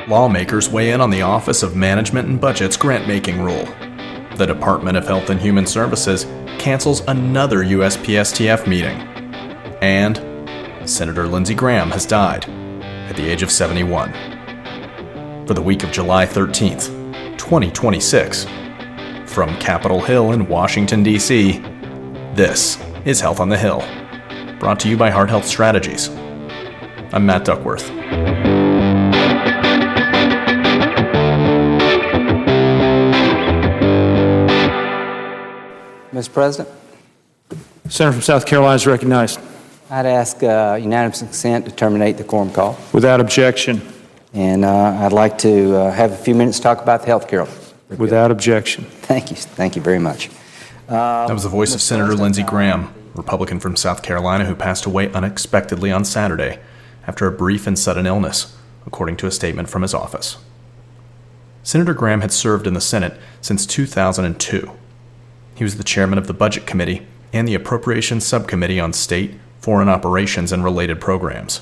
Lawmakers weigh in on the Office of Management and Budget's grant-making rule. The Department of Health and Human Services cancels another USPSTF meeting. And Senator Lindsey has died at the age of 71. For the week of July 13th, 2026, from Capitol Hill in Washington, D.C., this is Health on the Hill, brought to you by Heart Health Strategies. I'm Matt Duckworth. Mr. President? Senator from South Carolina is recognized. I'd ask unanimous consent to terminate the quorum call. Without objection. And I'd like to have a few minutes to talk about the health care. Without objection. Thank you. Thank you very much. That was the voice of Senator Lindsey Graham, Republican from South Carolina, who passed away unexpectedly on Saturday after a brief and sudden illness, according to a statement from his office. Senator Graham had served in the Senate since 2002. He was the chairman of the Budget Committee and the Appropriations Subcommittee on State, Foreign Operations, and related programs.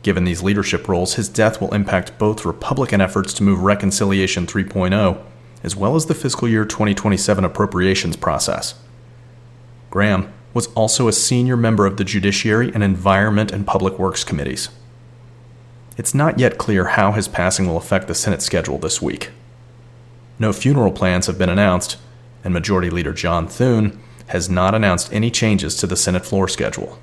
Given these leadership roles, his death will impact both Republican efforts to move Reconciliation 3.0, as well as the fiscal year 2027 appropriations process. Graham was also a senior member of the Judiciary and Environment and Public Works Committees. It's not yet clear how his passing will affect the Senate schedule this week. No funeral plans have been announced, and Majority Leader John Thune has not announced any changes to the Senate floor schedule.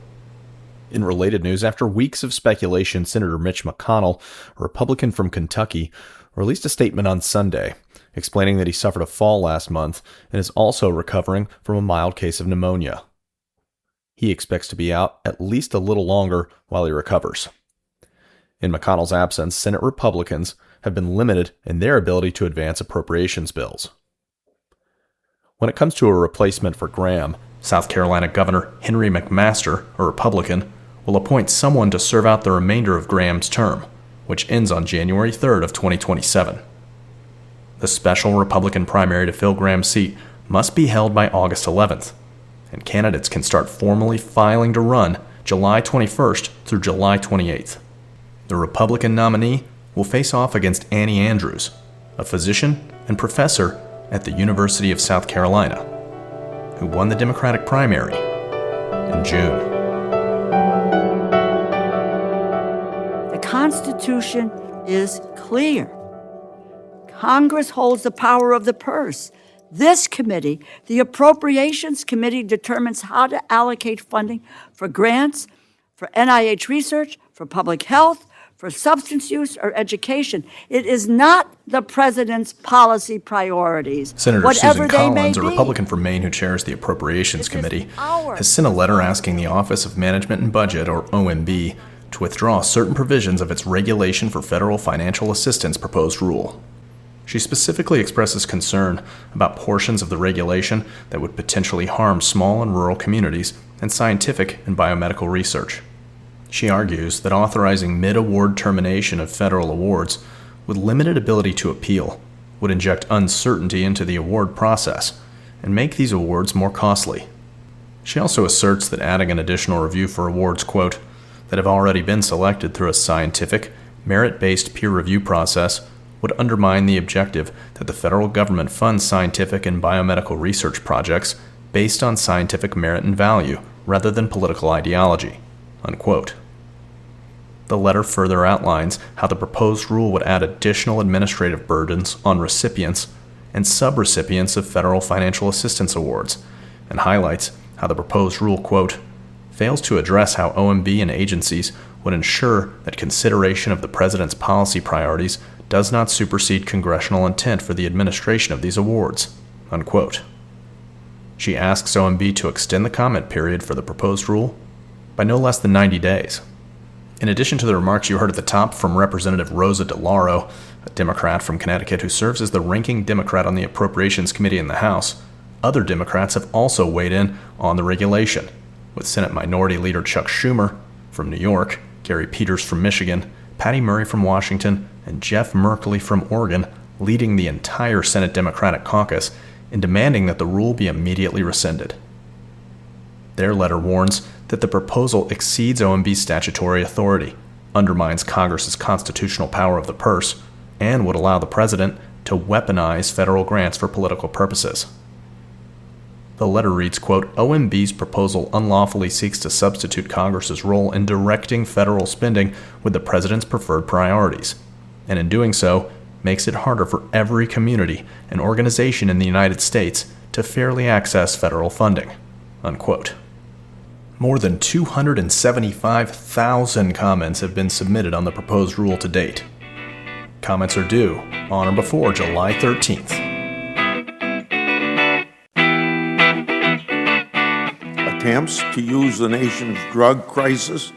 In related news, after weeks of speculation, Senator Mitch McConnell, a Republican from Kentucky, released a statement on Sunday explaining that he suffered a fall last month and is also recovering from a mild case of pneumonia. He expects to be out at least a little longer while he recovers. In McConnell's absence, Senate Republicans have been limited in their ability to advance appropriations bills. When it comes to a replacement for Graham, South Carolina Governor Henry McMaster, a Republican, will appoint someone to serve out the remainder of Graham's term, which ends on January 3rd of 2027. The special Republican primary to fill Graham's seat must be held by August 11th, and candidates can start formally filing to run July 21st through July 28th. The Republican nominee will face off against Annie Andrews, a physician and professor at the University of South Carolina, who won the Democratic primary in June. The Constitution is clear. Congress holds the power of the purse. This committee, the Appropriations Committee, determines how to allocate funding for grants, for NIH research, for public health, for substance use or education. It is not the president's policy priorities, Senator whatever Susan they Collins, may a be. Republican from Maine who chairs the Appropriations Committee, has sent a letter asking the Office of Management and Budget, or OMB, to withdraw certain provisions of its Regulation for Federal Financial Assistance proposed rule. She specifically expresses concern about portions of the regulation that would potentially harm small and rural communities and scientific and biomedical research. She argues that authorizing mid-award termination of federal awards with limited ability to appeal would inject uncertainty into the award process and make these awards more costly. She also asserts that adding an additional review for awards, quote, that have already been selected through a scientific, merit-based peer review process would undermine the objective that the federal government funds scientific and biomedical research projects based on scientific merit and value rather than political ideology, unquote. The letter further outlines how the proposed rule would add additional administrative burdens on recipients and subrecipients of federal financial assistance awards, and highlights how the proposed rule, quote, fails to address how OMB and agencies would ensure that consideration of the president's policy priorities does not supersede congressional intent for the administration of these awards, unquote. She asks OMB to extend the comment period for the proposed rule by no less than 90 days. In addition to the remarks you heard at the top from Representative Rosa DeLauro, a Democrat from Connecticut who serves as the ranking Democrat on the Appropriations Committee in the House, other Democrats have also weighed in on the regulation, with Senate Minority Leader Chuck Schumer from New York, Gary Peters from Michigan, Patty Murray from Washington, and Jeff Merkley from Oregon leading the entire Senate Democratic caucus in demanding that the rule be immediately rescinded. Their letter warns that the proposal exceeds OMB's statutory authority undermines Congress's constitutional power of the purse, and would allow the president to weaponize federal grants for political purposes. The letter reads, quote, OMB's proposal unlawfully seeks to substitute Congress's role in directing federal spending with the president's preferred priorities, and in doing so, makes it harder for every community and organization in the United States to fairly access federal funding, unquote. More than 275,000 comments have been submitted on the proposed rule to date. Comments are due on or before July 13th. Attempts to use the nation's drug crisis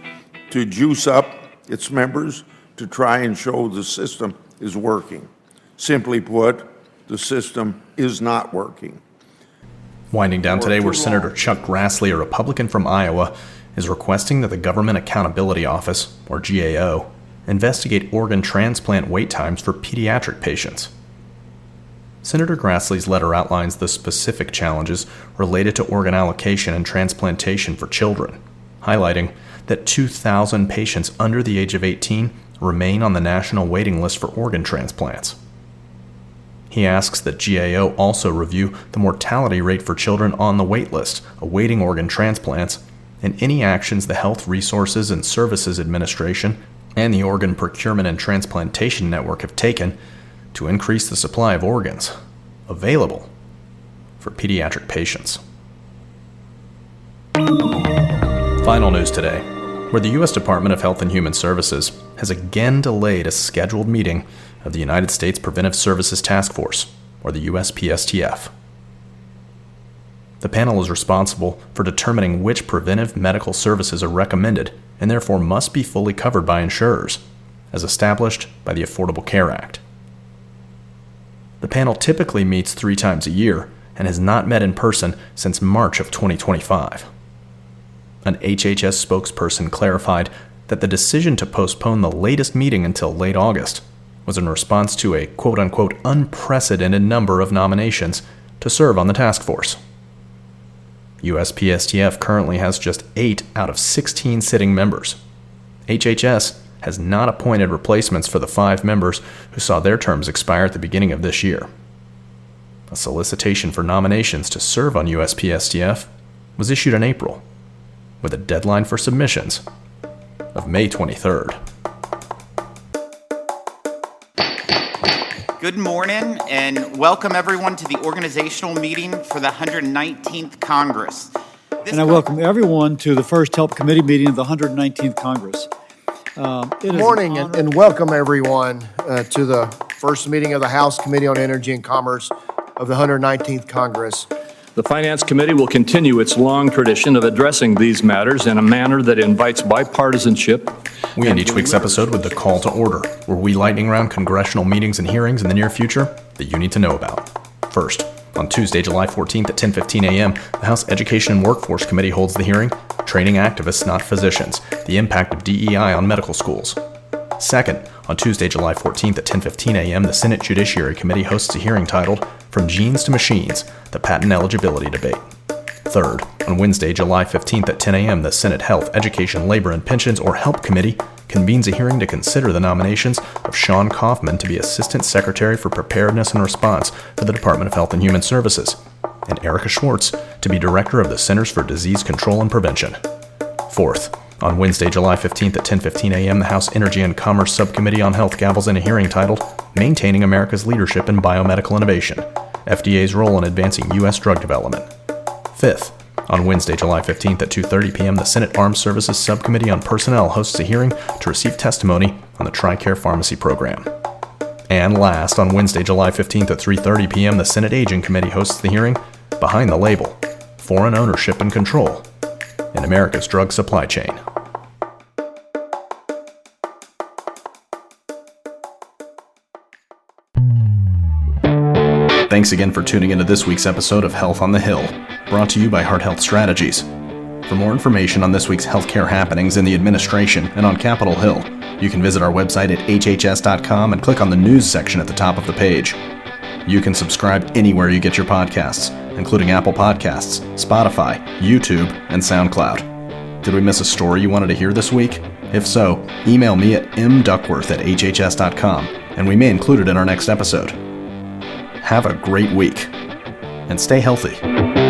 to juice up its members to try and show the system is working. Simply put, the system is not working. Winding down today, where Senator Chuck Grassley, a Republican from Iowa, is requesting that the Government Accountability Office, or GAO, investigate organ transplant wait times for pediatric patients. Senator Grassley's letter outlines the specific challenges related to organ allocation and transplantation for children, highlighting that 2,000 patients under the age of 18 remain on the national waiting list for organ transplants. He asks that GAO also review the mortality rate for children on the wait list awaiting organ transplants and any actions the Health Resources and Services Administration and the Organ Procurement and Transplantation Network have taken to increase the supply of organs available for pediatric patients. Final news today, where the U.S. Department of Health and Human Services has again delayed a scheduled meeting of the United States Preventive Services Task Force, or the USPSTF. The panel is responsible for determining which preventive medical services are recommended and therefore must be fully covered by insurers, as established by the Affordable Care Act. The panel typically meets 3 times a year and has not met in person since March of 2025. An HHS spokesperson clarified that the decision to postpone the latest meeting until late August was in response to a quote-unquote unprecedented number of nominations to serve on the task force. USPSTF currently has just 8 out of 16 sitting members. HHS has not appointed replacements for the 5 members who saw their terms expire at the beginning of this year. A solicitation for nominations to serve on USPSTF was issued in April, with a deadline for submissions of May 23rd. Good morning and welcome everyone to the organizational meeting for the 119th Congress. And I welcome everyone to the first Help Committee meeting of the 119th Congress. Good morning and welcome everyone to the first meeting of the House Committee on Energy and Commerce of the 119th Congress. The Finance Committee will continue its long tradition of addressing these matters in a manner that invites bipartisanship. We end each week's episode with the Call to Order, where we lightning round congressional meetings and hearings in the near future that you need to know about. First, on Tuesday, July 14th at 10:15 a.m., the House Education and Workforce Committee holds the hearing, Training Activists, Not Physicians, the Impact of DEI on Medical Schools. Second, on Tuesday, July 14th at 10:15 a.m., the Senate Judiciary Committee hosts a hearing titled From Genes to Machines, the Patent Eligibility Debate. Third, on Wednesday, July 15th at 10 a.m., the Senate Health, Education, Labor, and Pensions, or HELP Committee, convenes a hearing to consider the nominations of Sean Kaufman to be Assistant Secretary for Preparedness and Response for the Department of Health and Human Services, and Erica Schwartz to be Director of the Centers for Disease Control and Prevention. Fourth, on Wednesday, July 15th at 10:15 a.m., the House Energy and Commerce Subcommittee on Health gavels in a hearing titled Maintaining America's Leadership in Biomedical Innovation, FDA's Role in Advancing U.S. Drug Development. Fifth, on Wednesday, July 15th at 2:30 p.m., the Senate Armed Services Subcommittee on Personnel hosts a hearing to receive testimony on the TRICARE Pharmacy Program. And last, on Wednesday, July 15th at 3:30 p.m., the Senate Aging Committee hosts the hearing Behind the Label, Foreign Ownership and Control in America's Drug Supply Chain. Thanks again for tuning into this week's episode of Health on the Hill, brought to you by Heart Health Strategies. For more information on this week's healthcare happenings in the administration and on Capitol Hill, you can visit our website at hhs.com and click on the news section at the top of the page. You can subscribe anywhere you get your podcasts, including Apple Podcasts, Spotify, YouTube, and SoundCloud. Did we miss a story you wanted to hear this week? If so, email me at mduckworth@hhs.com, and we may include it in our next episode. Have a great week, and stay healthy.